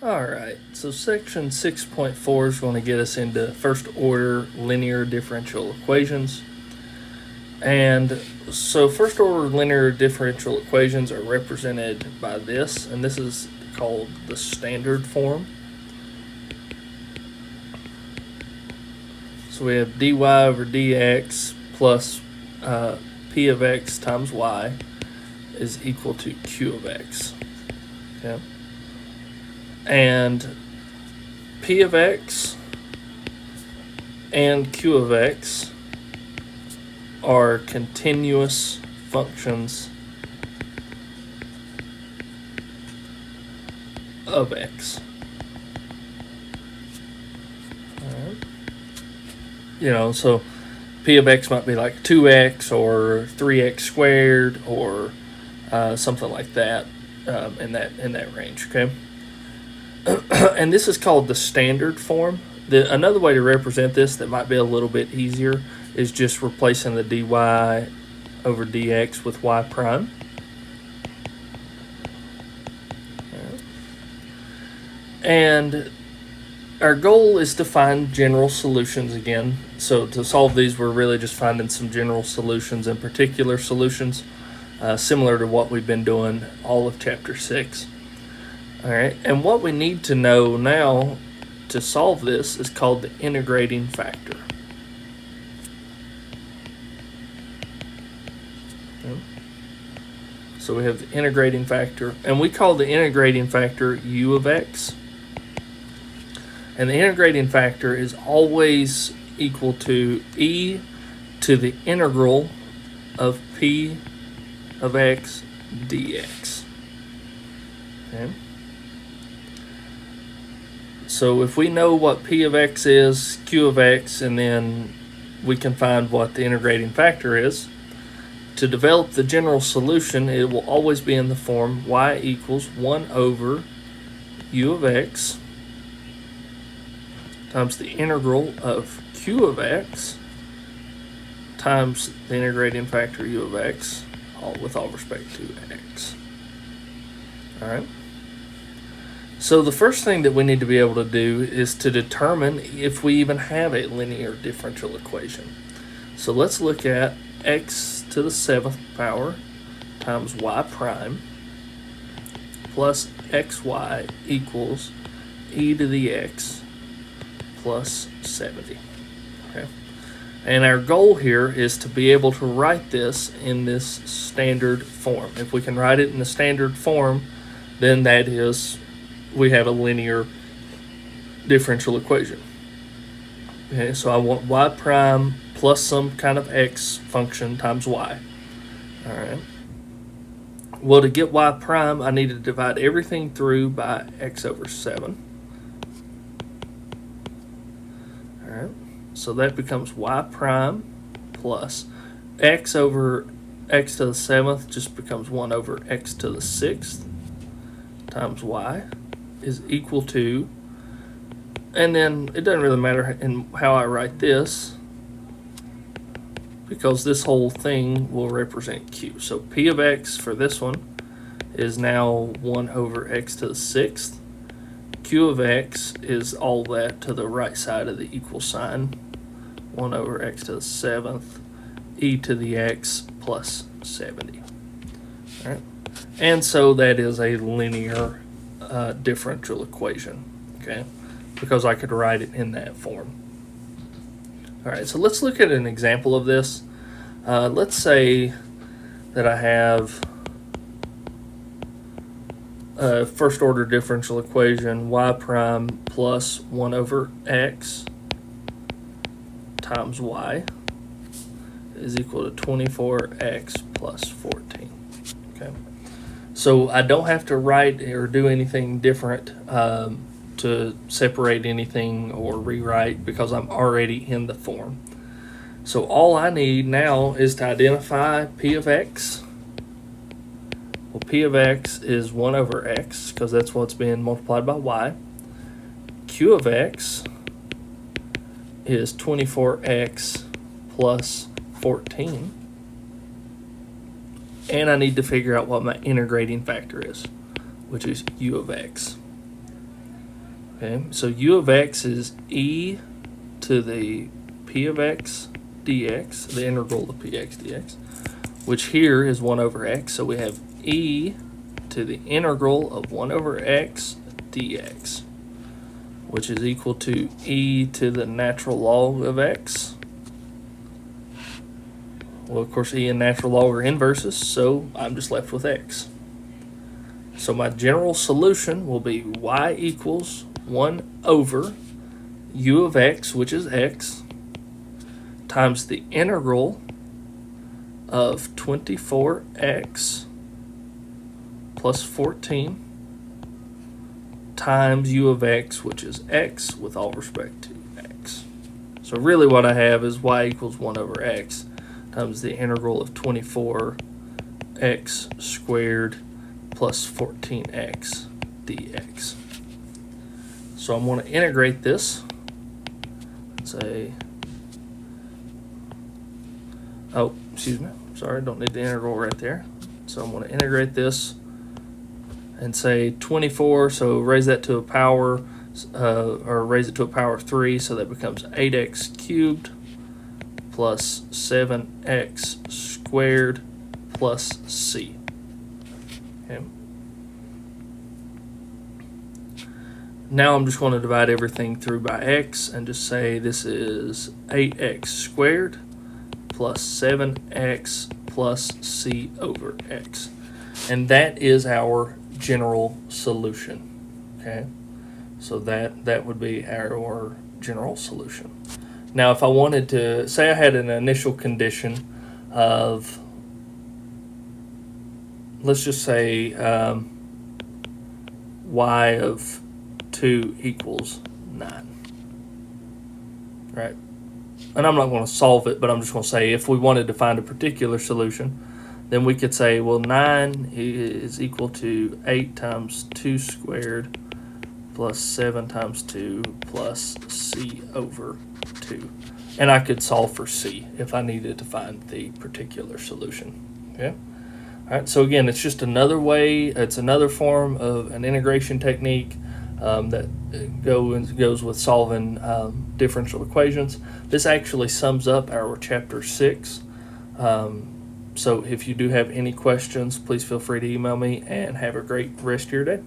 Alright, so section 6.4 is going to get us into first order linear differential equations. And so first order linear differential equations are represented by this, and this is called the standard form. So we have dy over dx plus p of x times y is equal to q of x. Okay. And p of x and q of x are continuous functions of x. Alright. So p of x might be like 2x or 3x squared or something like that, in that range. Okay. And this is called the standard form. Another way to represent this that might be a little bit easier is just replacing the dy over dx with y prime. And our goal is to find general solutions again. So to solve these, we're really just finding some general solutions and particular solutions, similar to what we've been doing all of chapter 6. All right, and what we need to know now to solve this is called the integrating factor. Okay. So we have the integrating factor, and we call the integrating factor u of x. And the integrating factor is always equal to e to the integral of p of x dx. Okay. So if we know what p of x is, q of x, and then we can find what the integrating factor is, to develop the general solution, it will always be in the form y equals 1 over u of x times the integral of q of x times the integrating factor u of x, all with all respect to x. All right. So the first thing that we need to be able to do is to determine if we even have a linear differential equation. So let's look at x to the 7th power times y prime plus xy equals e to the x plus 70. Okay. And our goal here is to be able to write this in this standard form. If we can write it in the standard form, then that is, we have a linear differential equation. Okay, so I want y prime plus some kind of x function times y. All right. Well, to get y prime, I need to divide everything through by x over 7. All right. So that becomes y prime plus x over x to the 7th just becomes 1 over x to the 6th times y is equal to, and then it doesn't really matter in how I write this because this whole thing will represent q. So p of x for this one is now 1 over x to the 6th. Q of x is all that to the right side of the equal sign, 1 over x to the 7th, e to the x plus 70. All right. And so that is a linear differential equation, okay? Because I could write it in that form. All right, so let's look at an example of this. Let's say that I have a first order differential equation, y prime plus 1 over x times y is equal to 24x plus 14. Okay. So I don't have to write or do anything different to separate anything or rewrite because I'm already in the form. So all I need now is to identify p of x. Well, p of x is 1 over x because that's what's being multiplied by y. Q of x is 24x plus 14. And I need to figure out what my integrating factor is, which is u of x. Okay, so u of x is e to the p of x dx, the integral of px dx, which here is 1 over x. So we have e to the integral of 1 over x dx, which is equal to e to the natural log of x. Well, of course, e and natural log are inverses, so I'm just left with x. So my general solution will be y equals 1 over u of x, which is x, times the integral of 24x plus 14 times u of x, which is x with all respect to x. So really what I have is y equals 1 over x times the integral of 24x squared plus 14x dx. So I'm going to integrate this and say, oh, excuse me, sorry, I don't need the integral right there. So I'm going to integrate this and say 24, so raise that to a power, or raise it to a power of 3, so that becomes 8x cubed plus 7x squared plus c. Okay. Now I'm just going to divide everything through by x and just say this is 8x squared plus 7x plus c over x. And that is our general solution. Okay, so that would be our general solution. Now if I wanted to, say I had an initial condition of, let's just say y of 2 equals 9, right? And I'm not going to solve it, but I'm just going to say if we wanted to find a particular solution, then we could say, well, 9 is equal to 8 times 2 squared plus 7 times 2 plus c over 2. And I could solve for c if I needed to find the particular solution. Okay. All right, so again, it's just another way, it's another form of an integration technique that goes with solving differential equations. This actually sums up our chapter 6. So if you do have any questions, please feel free to email me, and have a great rest of your day.